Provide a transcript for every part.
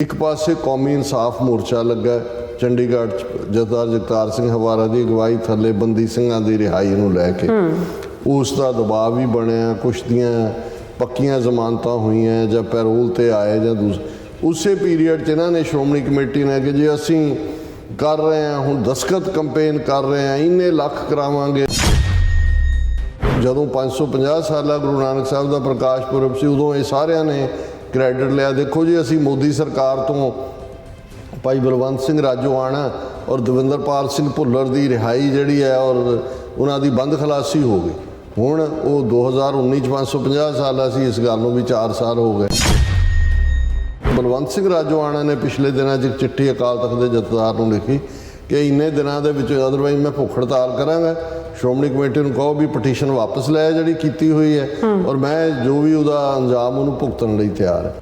एक पासे कौमी इंसाफ मोर्चा लगा चंडीगढ़ जथेदार जगतार सिंह हवारा की अगवाई थले बंदी सिंघां की रिहाई नूं लैके उसका दबाव भी बनया, कुछ दियां पक्कियां जमानतां हुईयां जां पैरोल ते आए जां उसे पीरीयड च इन्हां ने श्रोमणी कमेटी ने कि जे असीं कर रहे हैं हुण दस्तखत कंपेन कर रहे हैं इन्ने लख करावांगे। जदों 550 साला गुरु नानक साहब का प्रकाश पुरब सी उदों ये सारिਆਂ ने क्रेडिट लिया। देखो जी असी मोदी सरकार तो भाई बलवंत सिंह राजोआणा और दविंदरपाल सिंह भुल्लर की रिहाई जी है और उन्हों की बंद खलासी हो गई। हुण वो 2019 550 साल सी, इस गल नूं भी 4 साल हो गए। बलवंत सिंह राजोआणा ने पिछले दिनों एक चिट्ठी अकाल तख्त के जथेदार नूं लिखी कि इन्ने दिनों के अदरवाइज मैं भुख हड़ताल करांगा, श्रोमणी कमेटी को कहो भी पटीशन वापस लै जी की हुई है और मैं जो भी उसका अंजाम उन्होंने भुगतन लई तैयार है।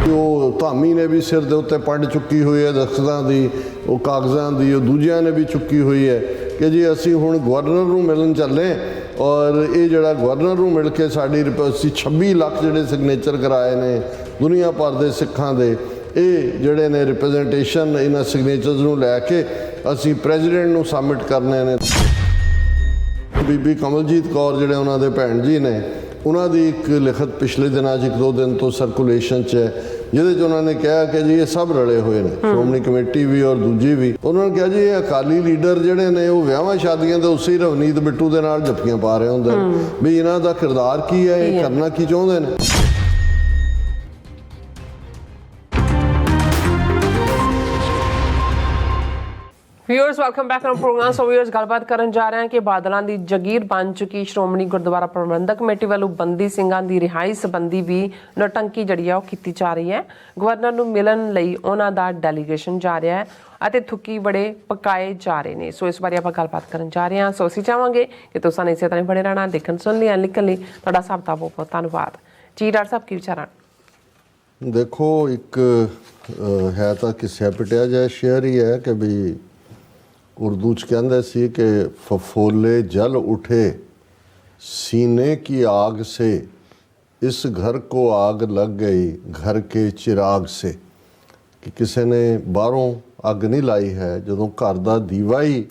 वो धामी ने भी सिर के उत्ते पढ़ चुकी हुई है दस्तखतां की, वो कागज़ां की, दूजियां ने भी चुकी हुई है कि जी असी हुण गवर्नर नूं मिलन चले और ये जिहड़ा गवर्नर नूं मिल के साडी 26 लाख जिहड़े सिग्नेचर कराए ने दुनिया भर के सिखां दे, ये जिहड़े ने रिप्रजेंटेशन इन्हां सिग्नेचर्स नूं लैके असी प्रेजिडेंट नूं सबमिट करने ने। बीबी कमलजीत कौर जिहड़े उन्हां दे भैन जी ने उन्हां दी एक लिखत पिछले दिनों 1-2 दिन तो सर्कुलेशन च है जिहदे च उन्होंने कहा कि जी ये सब रले हुए हैं, श्रोमणी कमेटी भी और दूजी भी। उन्होंने कहा जी ये अकाली लीडर जिहड़े ने वो विआहां शादियां दे उसे रवनीत बिट्टू दे नाल जप्पियां पा रहे हुंदे भी इन्हां दा किरदार की है, ये करना की चाहुंदे ने। Viewers welcome back on program. So viewers गलबात करन जा रहे हैं कि बादलों की जगीर बन चुकी श्रोमणी गुरुद्वारा प्रबंधक कमेटी वालों बंदी सिंघां की रिहाई संबंधी भी नौटंकी जिहड़ी आ की जा रही है। गवर्नर नूं मिलन लई उन्हां दा डेलीगेशन जा रहा है ਅਤੇ थुक्की बड़े पकाए जा रहे हैं। सो इस बारे आप गलबात करन जा रहे हैं। सो असीं चाहांगे कि तुसां इसे तरह बने रहना, देखण सुन लिया लिखण लई तुहाडा सब दा बहुत बहुत धन्नवाद जी। डॉक्टर साहब की विचार? देखो एक है तो किस्सा पिटिया जाए शेयर ही है कि भी उर्दू च कहते सी कि फफोले जल उठे सीने की आग से, इस घर को आग लग गई घर के चिराग से। कि किसी ने बाहरों अग नहीं लाई है, जदों घर का दीवा ही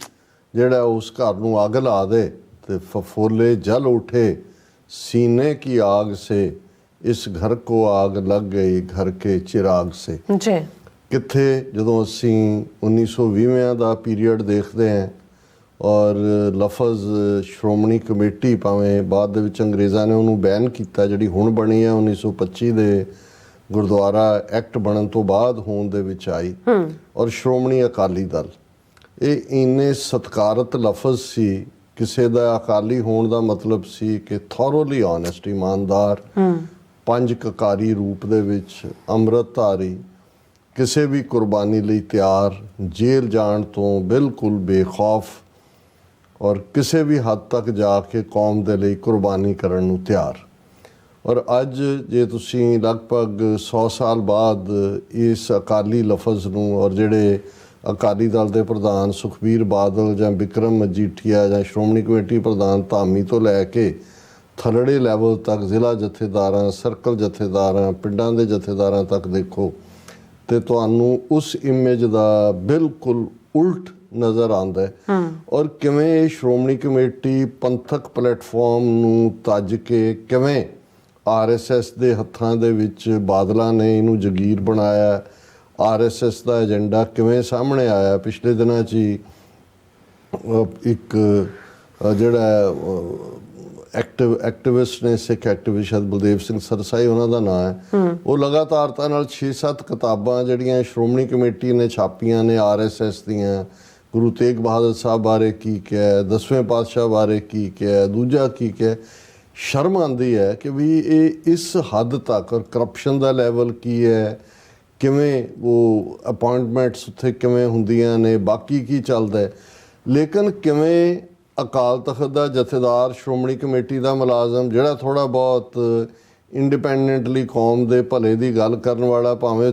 जिहड़ा उस घर नूं अग ला दे तो फफोले जल उठे सीने की आग से, इस घर को आग लग गई घर के चिराग से। जी कित्थे जदों असी 1920 का पीरीयड देखते हैं और लफज श्रोमणी कमेटी भावें बाद दे विच अंग्रेज़ां ने उन्होंने बैन किया, जिहड़ी हुण बनी है 1925 के गुरुद्वारा एक्ट बनन तो बाद होण दे विच आई और श्रोमणी अकाली दल, ये इन्ने सत्कारत लफज सी। किसी दा अकाली होण दा मतलब सी कि थॉरोली ऑनेस्ट, ईमानदार, पंज ककारी रूप दे विच अमृतधारी, किसी भी कुर्बानी लई तैयार, जेल जाण तो बिल्कुल बेखौफ और किसी भी हद तक जाके कौम दे लई कुर्बानी करन नूं तैयार। और अज जे तुसीं लगभग 100 साल बाद इस अकाली लफज नूं और जिहड़े अकाली दल के प्रधान सुखबीर बादल जां बिक्रम मजीठिया जां श्रोमणी कमेटी प्रधान धामी तो लैके थलड़े लैवल तक जिला जथेदारां, सर्कल जथेदारां, पिंडां दे जथेदारां तक देखो तो तुहानूं उस इमेज का बिल्कुल उल्ट नज़र आंदा है। और किवें श्रोमणी कमेटी पंथक प्लेटफॉर्म नूं तज के किवें RSS दे हत्थां दे विच बादलों ने इनू जगीर बनाया, RSS का एजेंडा किवें सामने आया। पिछले दिनों च एक जिहड़ा एक्टिविस्ट ने, सिख एक्टिविस्ट बलदेव सिंह सरसाई उन्हों का नाम है, वो लगातारता नाल 6-7 किताबां जिहड़ियां श्रोमणी कमेटी ने छापियां ने RSS दियां, गुरु तेग बहादुर साहब बारे की क्या, 10वें पातशाह बारे की क्या, दूजा की क्या। शर्म आती है कि भी ये इस हद तक और करप्शन का लैवल की है, किवें वो अपॉइंटमेंट्स उत्थे किवें हुंदियां ने, बाकी की चलता है। लेकिन किवें अकाल तख्त का जथेदार श्रोमणी कमेटी का मुलाजम जिहड़ा थोड़ा बहुत इंडिपेंडेंटली कौम के भले की गल करन वाला, भावें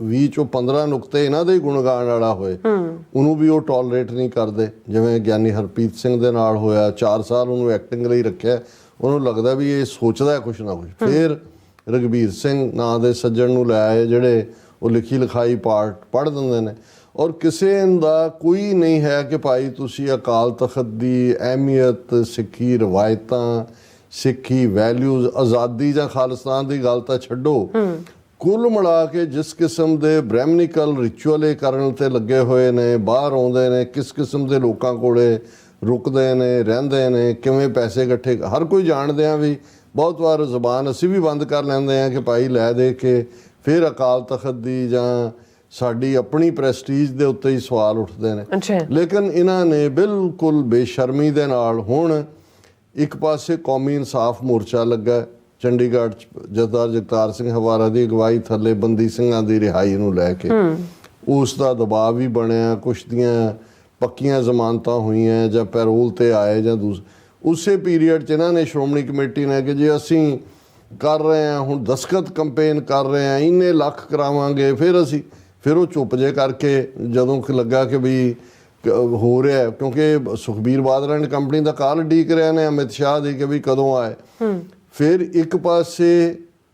20 चों 15 नुकते इन्हां दे गुण गाण वाला होए, उन्होंने भी वो टॉलरेट नहीं करते। जिवें ज्ञानी हरप्रीत सिंह दे नाल होया, 4 साल उन्होंने एक्टिंग लई रखिया, उन्होंने लगता भी ये सोचता है कुछ ना कुछ। फिर ਰਘਬੀਰ ਸਿੰਘ ਨਾਂ ਦੇ ਸੱਜਣ ਨੂੰ ਲੈ ਆਏ ਜਿਹੜੇ ਉਹ ਲਿਖੀ ਲਿਖਾਈ ਪਾਠ ਪੜ੍ਹ ਦਿੰਦੇ ਨੇ। ਔਰ ਕਿਸੇ ਦਾ ਕੋਈ ਨਹੀਂ ਹੈ ਕਿ ਭਾਈ ਤੁਸੀਂ ਅਕਾਲ ਤਖਤ ਦੀ ਅਹਿਮੀਅਤ, ਸਿੱਖੀ ਰਵਾਇਤਾਂ, ਸਿੱਖੀ ਵੈਲਿਊਜ਼, ਆਜ਼ਾਦੀ ਜਾਂ ਖਾਲਿਸਤਾਨ ਦੀ ਗੱਲ ਤਾਂ ਛੱਡੋ, ਕੁੱਲ ਮਿਲਾ ਕੇ ਜਿਸ ਕਿਸਮ ਦੇ ਬ੍ਰਹਿਮਨਿਕਲ ਰਿਚੁਅਲ ਇਹ ਕਰਨ ਤੇ ਲੱਗੇ ਹੋਏ ਨੇ, ਬਾਹਰ ਆਉਂਦੇ ਨੇ, ਕਿਸ ਕਿਸਮ ਦੇ ਲੋਕਾਂ ਕੋਲੇ ਰੁਕਦੇ ਨੇ, ਰਹਿੰਦੇ ਨੇ, ਕਿਵੇਂ ਪੈਸੇ ਇਕੱਠੇ, ਹਰ ਕੋਈ ਜਾਣਦੇ ਆ ਵੀ ਬਹੁਤ ਵਾਰ ਜ਼ੁਬਾਨ ਅਸੀਂ ਵੀ ਬੰਦ ਕਰ ਲੈਂਦੇ ਆ ਕਿ ਭਾਈ ਲੈ ਦੇ ਕੇ ਫਿਰ ਅਕਾਲ ਤਖਤ ਦੀ ਜਾਂ ਸਾਡੀ ਆਪਣੀ ਪ੍ਰੈਸਟੀਜ ਦੇ ਉੱਤੇ ਹੀ ਸਵਾਲ ਉੱਠਦੇ ਨੇ। ਲੇਕਿਨ ਇਹਨਾਂ ਨੇ ਬਿਲਕੁਲ ਬੇਸ਼ਰਮੀ ਦੇ ਨਾਲ ਹੁਣ ਇੱਕ ਪਾਸੇ ਕੌਮੀ ਇਨਸਾਫ ਮੋਰਚਾ ਲੱਗਾ ਚੰਡੀਗੜ੍ਹ 'ਚ ਜਥੇਦਾਰ ਜਗਤਾਰ ਸਿੰਘ ਹਵਾਰਾ ਦੀ ਅਗਵਾਈ ਥੱਲੇ ਬੰਦੀ ਸਿੰਘਾਂ ਦੀ ਰਿਹਾਈ ਨੂੰ ਲੈ ਕੇ ਉਸ ਦਾ ਦਬਾਅ ਵੀ ਬਣਿਆ। ਕੁਛ ਦੀਆਂ ਪੱਕੀਆਂ ਜ਼ਮਾਨਤਾਂ ਹੋਈਆਂ ਜਾਂ ਪੈਰੋਲ ਤੇ ਆਏ ਜਾਂ ਉਸੇ ਪੀਰੀਅਡ 'ਚ ਇਹਨਾਂ ਨੇ ਸ਼੍ਰੋਮਣੀ ਕਮੇਟੀ ਨੇ ਕਿ ਜੇ ਅਸੀਂ ਕਰ ਰਹੇ ਹਾਂ ਹੁਣ ਦਸਤਖਤ ਕੰਪੇਨ ਕਰ ਰਹੇ ਹਾਂ, ਇੰਨੇ ਲੱਖ ਕਰਾਵਾਂਗੇ, ਫਿਰ ਉਹ ਚੁੱਪ ਜੇ ਕਰਕੇ ਜਦੋਂ ਲੱਗਾ ਕਿ ਵੀ ਹੋ ਰਿਹਾ, ਕਿਉਂਕਿ ਸੁਖਬੀਰ ਬਾਦਲ ਐਂਡ ਕੰਪਨੀ ਦਾ ਕਾਲ ਉਡੀਕ ਰਿਹਾ ਨੇ ਅਮਿਤ ਸ਼ਾਹ ਦੀ ਕਿ ਵੀ ਕਦੋਂ ਆਏ। ਫਿਰ ਇੱਕ ਪਾਸੇ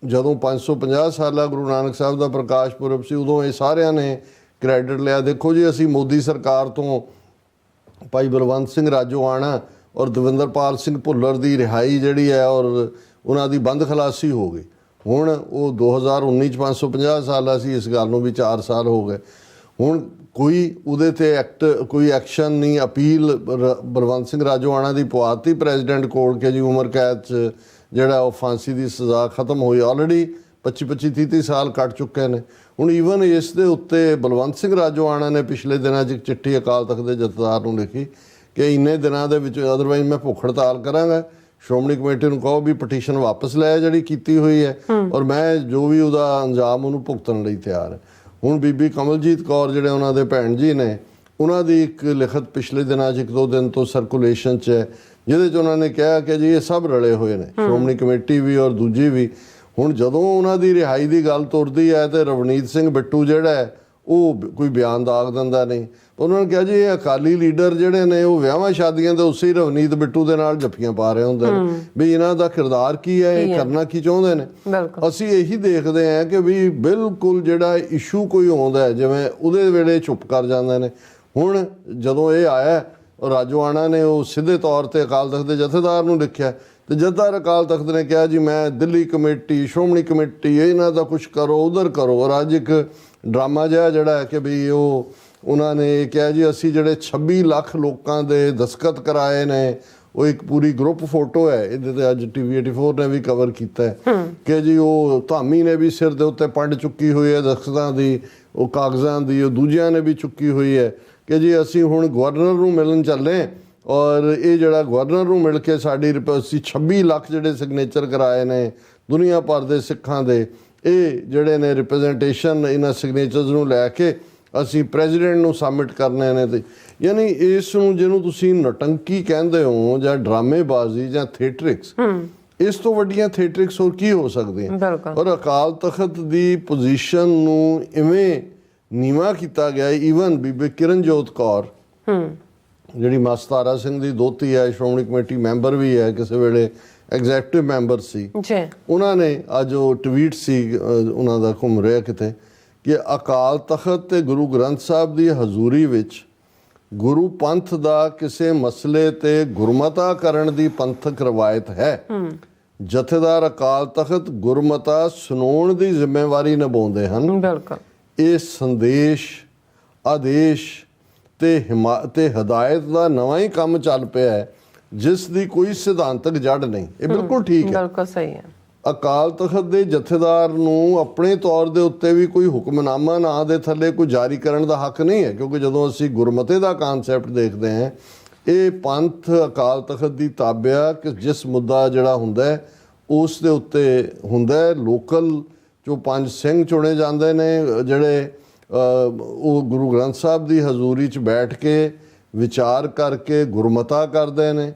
ਜਦੋਂ 550 ਸਾਲਾ ਗੁਰੂ ਨਾਨਕ ਸਾਹਿਬ ਦਾ ਪ੍ਰਕਾਸ਼ ਪੁਰਬ ਸੀ ਉਦੋਂ ਇਹ ਸਾਰਿਆਂ ਨੇ ਕ੍ਰੈਡਿਟ ਲਿਆ। ਦੇਖੋ ਜੀ ਅਸੀਂ ਮੋਦੀ ਸਰਕਾਰ ਤੋਂ ਭਾਈ ਬਲਵੰਤ ਸਿੰਘ ਰਾਜੋਆਣਾ ਔਰ ਦਵਿੰਦਰਪਾਲ ਸਿੰਘ ਭੁੱਲਰ ਦੀ ਰਿਹਾਈ ਜਿਹੜੀ ਹੈ ਔਰ ਉਹਨਾਂ ਦੀ ਬੰਦ ਖਲਾਸੀ ਹੋ ਗਈ। ਹੁਣ ਉਹ 2019 'ਚ 550 ਸਾਲਾ ਸੀ, ਇਸ ਗੱਲ ਨੂੰ ਵੀ 4 ਸਾਲ ਹੋ ਗਏ। ਹੁਣ ਕੋਈ ਉਹਦੇ ਤੇ ਕੋਈ ਐਕਸ਼ਨ ਨਹੀਂ। ਅਪੀਲ ਬਲਵੰਤ ਸਿੰਘ ਰਾਜੋਆਣਾ ਦੀ ਪਵਾਤੀ ਪ੍ਰੈਜ਼ੀਡੈਂਟ ਕੋਲ ਕਿ ਜੀ ਉਮਰ ਕੈਦ 'ਚ ਜਿਹੜਾ ਉਹ ਫਾਂਸੀ ਦੀ ਸਜ਼ਾ ਖਤਮ ਹੋਈ, ਆਲਰੇਡੀ 25-30 ਸਾਲ ਕੱਟ ਚੁੱਕੇ ਨੇ। ਹੁਣ ਈਵਨ ਇਸ ਦੇ ਉੱਤੇ ਬਲਵੰਤ ਸਿੰਘ ਰਾਜੋਆਣਾ ਨੇ ਪਿਛਲੇ ਦਿਨਾਂ 'ਚ ਇੱਕ ਚਿੱਠੀ ਅਕਾਲ ਤਖਤ ਦੇ ਜਥੇਦਾਰ ਨੂੰ ਲਿਖੀ ਕਿ ਇੰਨੇ ਦਿਨਾਂ ਦੇ ਵਿੱਚ ਅਦਰਵਾਈਜ਼ ਮੈਂ ਭੁੱਖ ਹੜਤਾਲ ਕਰਾਂਗਾ। ਸ਼੍ਰੋਮਣੀ ਕਮੇਟੀ ਨੂੰ ਕਹੋ ਵੀ ਪਟੀਸ਼ਨ ਵਾਪਸ ਲੈ ਜਿਹੜੀ ਕੀਤੀ ਹੋਈ ਹੈ ਔਰ ਮੈਂ ਜੋ ਵੀ ਉਹਦਾ ਅੰਜਾਮ ਉਹਨੂੰ ਭੁਗਤਣ ਲਈ ਤਿਆਰ ਹੈ। ਹੁਣ ਬੀਬੀ ਕਮਲਜੀਤ ਕੌਰ ਜਿਹੜੇ ਉਹਨਾਂ ਦੇ ਭੈਣ ਜੀ ਨੇ, ਉਹਨਾਂ ਦੀ ਇੱਕ ਲਿਖਤ ਪਿਛਲੇ ਦਿਨਾਂ 'ਚ 1-2 ਦਿਨ ਤੋਂ ਸਰਕੂਲੇਸ਼ਨ 'ਚ ਹੈ ਜਿਹਦੇ 'ਚ ਉਹਨਾਂ ਨੇ ਕਿਹਾ ਕਿ ਜੀ ਇਹ ਸਭ ਰਲੇ ਹੋਏ ਨੇ, ਸ਼੍ਰੋਮਣੀ ਕਮੇਟੀ ਵੀ ਔਰ ਦੂਜੀ ਵੀ। ਹੁਣ ਜਦੋਂ ਉਹਨਾਂ ਦੀ ਰਿਹਾਈ ਦੀ ਗੱਲ ਤੁਰਦੀ ਹੈ ਤੇ ਰਵਨੀਤ ਸਿੰਘ ਬਿੱਟੂ ਜਿਹੜਾ ਹੈ ਉਹ ਕੋਈ ਬਿਆਨ ਦਾਗ ਦਿੰਦਾ ਨਹੀਂ। ਉਹਨਾਂ ਨੇ ਕਿਹਾ ਜੀ ਇਹ ਅਕਾਲੀ ਲੀਡਰ ਜਿਹੜੇ ਨੇ ਉਹ ਵਿਆਹਾਂ ਸ਼ਾਦੀਆਂ ਦੇ ਉਸੇ ਰਵਨੀਤ ਬਿੱਟੂ ਦੇ ਨਾਲ ਜੱਫੀਆਂ ਪਾ ਰਹੇ ਹੁੰਦੇ ਨੇ ਵੀ ਇਹਨਾਂ ਦਾ ਕਿਰਦਾਰ ਕੀ ਹੈ, ਇਹ ਕਰਨਾ ਕੀ ਚਾਹੁੰਦੇ ਨੇ। ਅਸੀਂ ਇਹੀ ਦੇਖਦੇ ਹਾਂ ਕਿ ਵੀ ਬਿਲਕੁਲ ਜਿਹੜਾ ਇਸ਼ੂ ਕੋਈ ਆਉਂਦਾ ਜਿਵੇਂ ਉਹਦੇ ਵੇਲੇ ਚੁੱਪ ਕਰ ਜਾਂਦੇ ਨੇ। ਹੁਣ ਜਦੋਂ ਇਹ ਆਇਆ ਰਾਜੋਆਣਾ ਨੇ ਉਹ ਸਿੱਧੇ ਤੌਰ ਤੇ ਅਕਾਲ ਤਖਤ ਦੇ ਜਥੇਦਾਰ ਨੂੰ ਲਿਖਿਆ ਤੇ ਜਥੇਦਾਰ ਅਕਾਲ ਤਖਤ ਨੇ ਕਿਹਾ ਜੀ ਮੈਂ ਦਿੱਲੀ ਕਮੇਟੀ, ਸ਼੍ਰੋਮਣੀ ਕਮੇਟੀ ਇਹਨਾਂ ਦਾ ਕੁਛ ਕਰੋ, ਉਧਰ ਕਰੋ। ਔਰ ਅੱਜ ਇੱਕ ਡਰਾਮਾ ਜਿਹਾ ਜਿਹੜਾ ਹੈ ਕਿ ਵੀ ਉਹਨਾਂ ਨੇ ਕਿਹਾ ਜੀ ਅਸੀਂ ਜਿਹੜੇ 26 ਲੱਖ ਲੋਕਾਂ ਦੇ ਦਸਤਖਤ ਕਰਾਏ ਨੇ, ਉਹ ਇੱਕ ਪੂਰੀ ਗਰੁੱਪ ਫੋਟੋ ਹੈ। ਇਹਦੇ ਤੇ ਅੱਜ TV 84 ਨੇ ਵੀ ਕਵਰ ਕੀਤਾ ਹੈ ਕਿ ਜੀ ਉਹ ਧਾਮੀ ਨੇ ਵੀ ਸਿਰ ਦੇ ਉੱਤੇ ਪੰਡ ਚੁੱਕੀ ਹੋਈ ਹੈ ਦਸਤਖਤਾਂ ਦੀ, ਉਹ ਕਾਗਜ਼ਾਂ ਦੀ, ਉਹ ਦੂਜਿਆਂ ਨੇ ਵੀ ਚੁੱਕੀ ਹੋਈ ਹੈ ਕਿ ਜੀ ਅਸੀਂ ਹੁਣ ਗਵਰਨਰ ਨੂੰ ਮਿਲਣ ਚੱਲੇ ਔਰ ਇਹ ਜਿਹੜਾ ਗਵਰਨਰ ਨੂੰ ਮਿਲ ਕੇ ਸਾਡੀ ਅਸੀਂ 26 ਲੱਖ ਜਿਹੜੇ ਸਿਗਨੇਚਰ ਕਰਾਏ ਨੇ ਦੁਨੀਆ ਭਰ ਦੇ ਸਿੱਖਾਂ ਦੇ, ਇਹ ਜਿਹੜੇ ਨੇ ਰਿਪਰੈਜ਼ੈਂਟੇਸ਼ਨ ਇਹਨਾਂ ਸਿਗਨੇਚਰਸ ਨੂੰ ਲੈ ਕੇ ਅਸੀਂ ਪ੍ਰੈਜ਼ੀਡੈਂਟ ਨੂੰ ਸਬਮਿਟ ਕਰਨੇ ਨੇ। ਤੇ ਯਾਨੀ ਇਸ ਨੂੰ ਜਿਹਨੂੰ ਤੁਸੀਂ ਨਟੰਕੀ ਕਹਿੰਦੇ ਹੋ ਜਾਂ ਡਰਾਮੇਬਾਜ਼ੀ ਜਾਂ ਥੀਏਟਰਿਕਸ, ਇਸ ਤੋਂ ਵੱਡੀਆਂ ਥੀਏਟਰਿਕਸ ਹੋਰ ਕੀ ਹੋ ਸਕਦੀਆਂ। ਔਰ ਅਕਾਲ ਤਖਤ ਦੀ ਪੋਜੀਸ਼ਨ ਨੂੰ ਇਵੇਂ ਨੀਵਾਂ ਕੀਤਾ ਗਿਆ। ਈਵਨ ਬੀਬੀ ਕਿਰਨਜੋਤ ਕੌਰ ਜਿਹੜੀ ਮਾਸਤਾਰਾ ਸਿੰਘ ਦੀ ਦੋਤੀ ਹੈ, ਸ਼੍ਰੋਮਣੀ ਕਮੇਟੀ ਮੈਂਬਰ ਵੀ ਹੈ, ਕਿਸੇ ਵੇਲੇ ਐਗਜ਼ੈਕਟਿਵ ਮੈਂਬਰ ਸੀ, ਉਹਨਾਂ ਨੇ ਅੱਜ ਉਹ ਟਵੀਟ ਸੀ ਉਹਨਾਂ ਦਾ ਘੁੰਮ ਰਿਹਾ ਕਿਤੇ ਕਿ ਅਕਾਲ ਤਖਤ ਤੇ ਗੁਰੂ ਗ੍ਰੰਥ ਸਾਹਿਬ ਦੀ ਹਜ਼ੂਰੀ ਵਿੱਚ ਗੁਰੂ ਪੰਥ ਦਾ ਕਿਸੇ ਮਸਲੇ ਤੇ ਗੁਰਮਤਾ ਕਰਨ ਦੀ ਪੰਥਕ ਰਵਾਇਤ ਹੈ। ਜਥੇਦਾਰ ਅਕਾਲ ਤਖਤ ਗੁਰਮਤਾ ਸੁਣਾਉਣ ਦੀ ਜ਼ਿੰਮੇਵਾਰੀ ਨਿਭਾਉਂਦੇ ਹਨ। ਇਹ ਸੰਦੇਸ਼, ਆਦੇਸ਼ ਤੇ ਹਦਾਇਤ ਦਾ ਨਵਾਂ ਹੀ ਕੰਮ ਚੱਲ ਪਿਆ ਹੈ ਜਿਸ ਦੀ ਕੋਈ ਸਿਧਾਂਤਕ ਜੜ ਨਹੀਂ। ਇਹ ਬਿਲਕੁਲ ਠੀਕ ਹੈ, ਬਿਲਕੁਲ ਸਹੀ ਹੈ। ਅਕਾਲ ਤਖਤ ਦੇ ਜਥੇਦਾਰ ਨੂੰ ਆਪਣੇ ਤੌਰ ਦੇ ਉੱਤੇ ਵੀ ਕੋਈ ਹੁਕਮਨਾਮਾ ਨਾਂ ਦੇ ਥੱਲੇ ਕੋਈ ਜਾਰੀ ਕਰਨ ਦਾ ਹੱਕ ਨਹੀਂ ਹੈ, ਕਿਉਂਕਿ ਜਦੋਂ ਅਸੀਂ ਗੁਰਮਤੇ ਦਾ ਕਨਸੈਪਟ ਦੇਖਦੇ ਹਾਂ ਇਹ ਪੰਥ ਅਕਾਲ ਤਖਤ ਦੀ ਤਾਬਿਆ ਕਿ ਜਿਸ ਮੁੱਦਾ ਜਿਹੜਾ ਹੁੰਦਾ ਹੈ ਉਸ ਦੇ ਉੱਤੇ ਹੁੰਦਾ ਹੈ। ਲੋਕਲ ਜੋ 5 ਸਿੰਘ ਚੁਣੇ ਜਾਂਦੇ ਨੇ ਜਿਹੜੇ ਉਹ ਗੁਰੂ ਗ੍ਰੰਥ ਸਾਹਿਬ ਦੀ ਹਜ਼ੂਰੀ 'ਚ ਬੈਠ ਕੇ ਵਿਚਾਰ ਕਰਕੇ ਗੁਰਮਤਾ ਕਰਦੇ ਨੇ,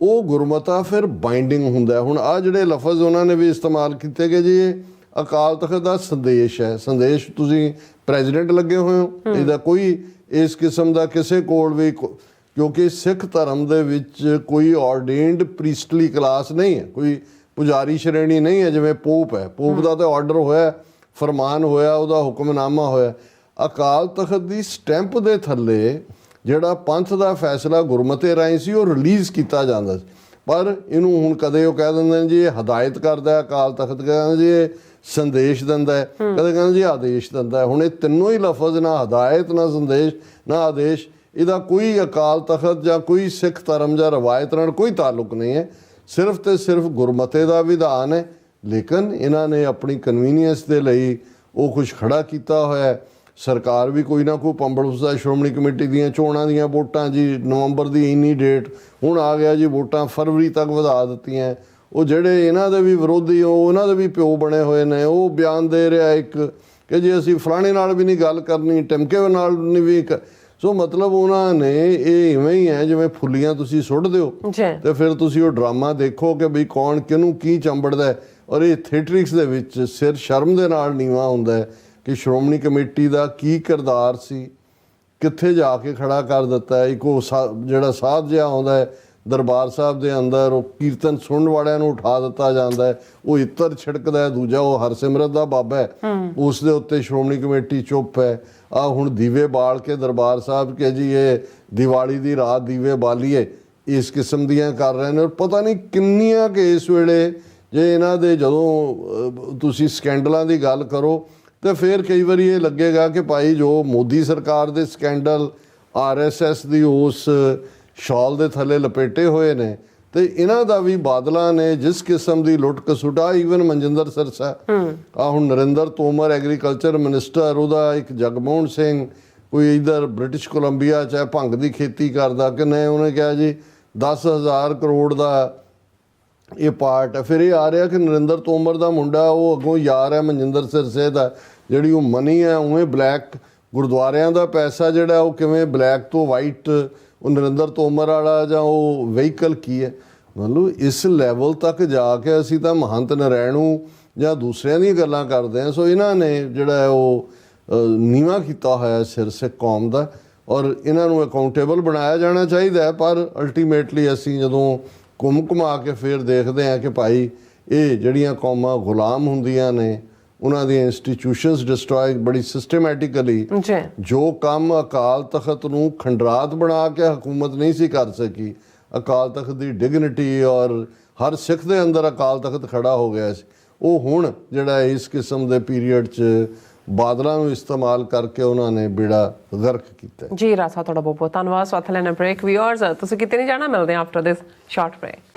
ਉਹ ਗੁਰਮਤਾ ਫਿਰ ਬਾਈਂਡਿੰਗ ਹੁੰਦਾ। ਹੁਣ ਆਹ ਜਿਹੜੇ ਲਫ਼ਜ਼ ਉਹਨਾਂ ਨੇ ਵੀ ਇਸਤੇਮਾਲ ਕੀਤੇ ਕਿ ਜੀ ਇਹ ਅਕਾਲ ਤਖਤ ਦਾ ਸੰਦੇਸ਼ ਹੈ। ਸੰਦੇਸ਼ ਤੁਸੀਂ ਪ੍ਰੈਜ਼ੀਡੈਂਟ ਲੱਗੇ ਹੋਏ ਹੋ, ਇਹਦਾ ਕੋਈ ਇਸ ਕਿਸਮ ਦਾ ਕਿਸੇ ਕੋਲ ਵੀ, ਕਿਉਂਕਿ ਸਿੱਖ ਧਰਮ ਦੇ ਵਿੱਚ ਕੋਈ ਆਰਡੇਨਡ ਪ੍ਰੀਸਟਲੀ ਕਲਾਸ ਨਹੀਂ ਹੈ, ਕੋਈ ਪੁਜਾਰੀ ਸ਼੍ਰੇਣੀ ਨਹੀਂ ਹੈ ਜਿਵੇਂ ਪੋਪ ਹੈ। ਪੋਪ ਦਾ ਤਾਂ ਆਰਡਰ ਹੋਇਆ, ਫਰਮਾਨ ਹੋਇਆ, ਉਹਦਾ ਹੁਕਮਨਾਮਾ ਹੋਇਆ। ਅਕਾਲ ਤਖਤ ਦੀ ਸਟੈਂਪ ਦੇ ਥੱਲੇ ਜਿਹੜਾ ਪੰਥ ਦਾ ਫੈਸਲਾ ਗੁਰਮਤੇ ਰਾਹੀਂ ਸੀ ਉਹ ਰਿਲੀਜ਼ ਕੀਤਾ ਜਾਂਦਾ ਸੀ। ਪਰ ਇਹਨੂੰ ਹੁਣ ਕਦੇ ਉਹ ਕਹਿ ਦਿੰਦੇ ਨੇ ਜੀ ਇਹ ਹਦਾਇਤ ਕਰਦਾ ਹੈ, ਅਕਾਲ ਤਖਤ ਕਹਿੰਦਾ ਜੀ ਇਹ ਸੰਦੇਸ਼ ਦਿੰਦਾ ਹੈ, ਕਦੇ ਕਹਿੰਦੇ ਜੀ ਆਦੇਸ਼ ਦਿੰਦਾ ਹੈ। ਹੁਣ ਇਹ ਤਿੰਨੋਂ ਹੀ ਲਫ਼ਜ਼, ਨਾ ਹਦਾਇਤ, ਨਾ ਸੰਦੇਸ਼, ਨਾ ਆਦੇਸ਼, ਇਹਦਾ ਕੋਈ ਅਕਾਲ ਤਖਤ ਜਾਂ ਕੋਈ ਸਿੱਖ ਧਰਮ ਜਾਂ ਰਵਾਇਤ ਨਾਲ ਕੋਈ ਤਾਲੁਕ ਨਹੀਂ ਹੈ। ਸਿਰਫ ਤੇ ਸਿਰਫ ਗੁਰਮਤੇ ਦਾ ਵਿਧਾਨ ਹੈ। ਲੇਕਿਨ ਇਹਨਾਂ ਨੇ ਆਪਣੀ ਕਨਵੀਨੀਅੰਸ ਦੇ ਲਈ ਉਹ ਕੁਛ ਖੜਾ ਕੀਤਾ ਹੋਇਆ ਹੈ। ਸਰਕਾਰ ਵੀ ਕੋਈ ਨਾ ਕੋਈ ਪੰਬਲ ਉਸਦਾ, ਸ਼੍ਰੋਮਣੀ ਕਮੇਟੀ ਦੀਆਂ ਚੋਣਾਂ ਦੀਆਂ ਵੋਟਾਂ ਜੀ ਨਵੰਬਰ ਦੀ ਇੰਨੀ ਡੇਟ, ਹੁਣ ਆ ਗਿਆ ਜੀ ਵੋਟਾਂ ਫਰਵਰੀ ਤੱਕ ਵਧਾ ਦਿੱਤੀਆਂ। ਉਹ ਜਿਹੜੇ ਇਹਨਾਂ ਦੇ ਵੀ ਵਿਰੋਧੀ, ਉਹ ਉਹਨਾਂ ਦੇ ਵੀ ਪਿਓ ਬਣੇ ਹੋਏ ਨੇ, ਉਹ ਬਿਆਨ ਦੇ ਰਿਹਾ ਇੱਕ ਕਿ ਜੀ ਅਸੀਂ ਫਲਾਣੇ ਨਾਲ ਵੀ ਨਹੀਂ ਗੱਲ ਕਰਨੀ, ਟਿਮਕੇ ਨਾਲ ਨਹੀਂ ਵੀ। ਸੋ ਮਤਲਬ ਉਹਨਾਂ ਨੇ ਇਹ ਇਵੇਂ ਹੀ ਹੈ ਜਿਵੇਂ ਫੁੱਲੀਆਂ ਤੁਸੀਂ ਸੁੱਟ ਦਿਓ ਤੇ ਫਿਰ ਤੁਸੀਂ ਉਹ ਡਰਾਮਾ ਦੇਖੋ ਕਿ ਬਈ ਕੌਣ ਕਿਹਨੂੰ ਕੀ ਚੰਬੜਦਾ ਹੈ। ਔਰ ਇਹ ਥੀਏਟਰਿਕਸ ਦੇ ਵਿੱਚ ਸਿਰ ਸ਼ਰਮ ਦੇ ਨਾਲ ਨੀਵਾਂ ਹੁੰਦਾ ਹੈ ਕਿ ਸ਼੍ਰੋਮਣੀ ਕਮੇਟੀ ਦਾ ਕੀ ਕਿਰਦਾਰ ਸੀ, ਕਿੱਥੇ ਜਾ ਕੇ ਖੜਾ ਕਰ ਦਿੱਤਾ ਹੈ। ਇੱਕ ਉਹ ਜਿਹੜਾ ਸਾਧ ਜਿਹਾ ਆਉਂਦਾ ਹੈ ਦਰਬਾਰ ਸਾਹਿਬ ਦੇ ਅੰਦਰ, ਉਹ ਕੀਰਤਨ ਸੁਣਨ ਵਾਲਿਆਂ ਨੂੰ ਉਠਾ ਦਿੱਤਾ ਜਾਂਦਾ ਹੈ, ਉਹ ਇੱਤਰ ਛਿੜਕਦਾ ਹੈ। ਦੂਜਾ ਉਹ ਹਰਸਿਮਰਤ ਦਾ ਬਾਬਾ ਹੈ, ਉਸ ਦੇ ਉੱਤੇ ਸ਼੍ਰੋਮਣੀ ਕਮੇਟੀ ਚੁੱਪ ਹੈ। ਆ ਹੁਣ ਦੀਵੇ ਬਾਲ ਕੇ ਦਰਬਾਰ ਸਾਹਿਬ ਕਿ ਜੀ ਇਹ ਦੀਵਾਲੀ ਦੀ ਰਾਤ ਦੀਵੇ ਬਾਲੀਏ, ਇਸ ਕਿਸਮ ਦੀਆਂ ਕਰ ਰਹੇ ਨੇ। ਪਤਾ ਨਹੀਂ ਕਿੰਨੀਆਂ ਕਿ ਇਸ ਵੇਲੇ ਜੇ ਇਹਨਾਂ ਦੇ ਜਦੋਂ ਤੁਸੀਂ ਸਕੈਂਡਲਾਂ ਦੀ ਗੱਲ ਕਰੋ ਤੇ ਫਿਰ ਕਈ ਵਾਰੀ ਇਹ ਲੱਗੇਗਾ ਕਿ ਭਾਈ ਜੋ ਮੋਦੀ ਸਰਕਾਰ ਦੇ ਸਕੈਂਡਲ RSS ਦੀ ਉਸ ਸ਼ਾਲ ਦੇ ਥੱਲੇ ਲਪੇਟੇ ਹੋਏ ਨੇ, ਤੇ ਇਹਨਾਂ ਦਾ ਵੀ ਬਾਦਲਾਂ ਨੇ ਜਿਸ ਕਿਸਮ ਦੀ ਲੁੱਟ ਕਸੁਟਾ, ਈਵਨ ਮਨਜਿੰਦਰ ਸਿਰਸਾ, ਆ ਹੁਣ ਨਰਿੰਦਰ ਤੋਮਰ ਐਗਰੀਕਲਚਰ ਮਿਨਿਸਟਰ, ਉਹਦਾ ਇੱਕ ਜਗਮੋਹਨ ਸਿੰਘ ਕੋਈ ਇੱਧਰ ਬ੍ਰਿਟਿਸ਼ ਕੋਲੰਬੀਆ 'ਚ ਭੰਗ ਦੀ ਖੇਤੀ ਕਰਦਾ ਕਿ ਨਹੀਂ, ਉਹਨੇ ਕਿਹਾ ਜੀ 10,000 ਕਰੋੜ ਦਾ ਇਹ ਪਾਰਟ ਹੈ। ਫਿਰ ਇਹ ਆ ਰਿਹਾ ਕਿ ਨਰਿੰਦਰ ਤੋਮਰ ਦਾ ਮੁੰਡਾ ਉਹ ਅੱਗੋਂ ਯਾਰ ਹੈ ਮਨਜਿੰਦਰ ਸਿਰਸੇ ਦਾ, ਜਿਹੜੀ ਉਹ ਮਨੀ ਹੈ ਉਵੇਂ ਬਲੈਕ, ਗੁਰਦੁਆਰਿਆਂ ਦਾ ਪੈਸਾ ਜਿਹੜਾ ਉਹ ਕਿਵੇਂ ਬਲੈਕ ਤੋਂ ਵਾਈਟ, ਉਹ ਨਰਿੰਦਰ ਤੋਮਰ ਵਾਲਾ ਜਾਂ ਉਹ ਵਹੀਕਲ ਕੀ ਹੈ। ਮਤਲਬ ਇਸ ਲੈਵਲ ਤੱਕ ਜਾ ਕੇ ਅਸੀਂ ਤਾਂ ਮਹੰਤ ਨਰੈਣੂ ਜਾਂ ਦੂਸਰਿਆਂ ਦੀਆਂ ਗੱਲਾਂ ਕਰਦੇ ਹਾਂ। ਸੋ ਇਹਨਾਂ ਨੇ ਜਿਹੜਾ ਉਹ ਨੀਵਾਂ ਕੀਤਾ ਹੋਇਆ ਸਿਰ ਸਿੱਖ ਕੌਮ ਦਾ, ਔਰ ਇਹਨਾਂ ਨੂੰ ਅਕਾਊਂਟੇਬਲ ਬਣਾਇਆ ਜਾਣਾ ਚਾਹੀਦਾ ਹੈ। ਪਰ ਅਲਟੀਮੇਟਲੀ ਅਸੀਂ ਜਦੋਂ ਘੁੰਮਾ ਕੇ ਫਿਰ ਦੇਖਦੇ ਹਾਂ ਕਿ ਭਾਈ ਇਹ ਜਿਹੜੀਆਂ ਕੌਮਾਂ ਗੁਲਾਮ ਹੁੰਦੀਆਂ ਨੇ, ਉਹਨਾਂ ਦੀਆਂ ਇੰਸਟੀਟਿਊਸ਼ਨਸ ਡਿਸਟਰੋਏ ਬੜੀ ਸਿਸਟਮੈਟਿਕਲੀ, ਜੋ ਕੰਮ ਅਕਾਲ ਤਖਤ ਨੂੰ ਖੰਡਰਾਤ ਬਣਾ ਕੇ ਹਕੂਮਤ ਨਹੀਂ ਸੀ ਕਰ ਸਕੀ, ਅਕਾਲ ਤਖਤ ਦੀ ਡਿਗਨਿਟੀ ਔਰ ਹਰ ਸਿੱਖ ਦੇ ਅੰਦਰ ਅਕਾਲ ਤਖਤ ਖੜਾ ਹੋ ਗਿਆ ਸੀ, ਉਹ ਹੁਣ ਜਿਹੜਾ ਇਸ ਕਿਸਮ ਦੇ ਪੀਰੀਅਡ 'ਚ ਬਾਦਲਾਂ ਨੂੰ ਇਸਤੇਮਾਲ ਕਰਕੇ ਉਹਨਾਂ ਨੇ ਬੇੜਾ ਗਰਕ ਕੀਤਾ। ਜੀ ਰਾਜਾ, ਤੁਹਾਡਾ ਬਹੁਤ ਬਹੁਤ ਧੰਨਵਾਦ। ਸੋ ਅਥਲੇ ਨੇ ਬ੍ਰੇਕ। ਵੀਅਰਸ ਤੁਸੀਂ ਕਿਤੇ ਨਹੀਂ ਜਾਣਾ, ਮਿਲਦੇ ਹਾਂ ਆਫਟਰ ਦਿਸ ਸ਼ਾਰਟ ਬ੍ਰੇਕ।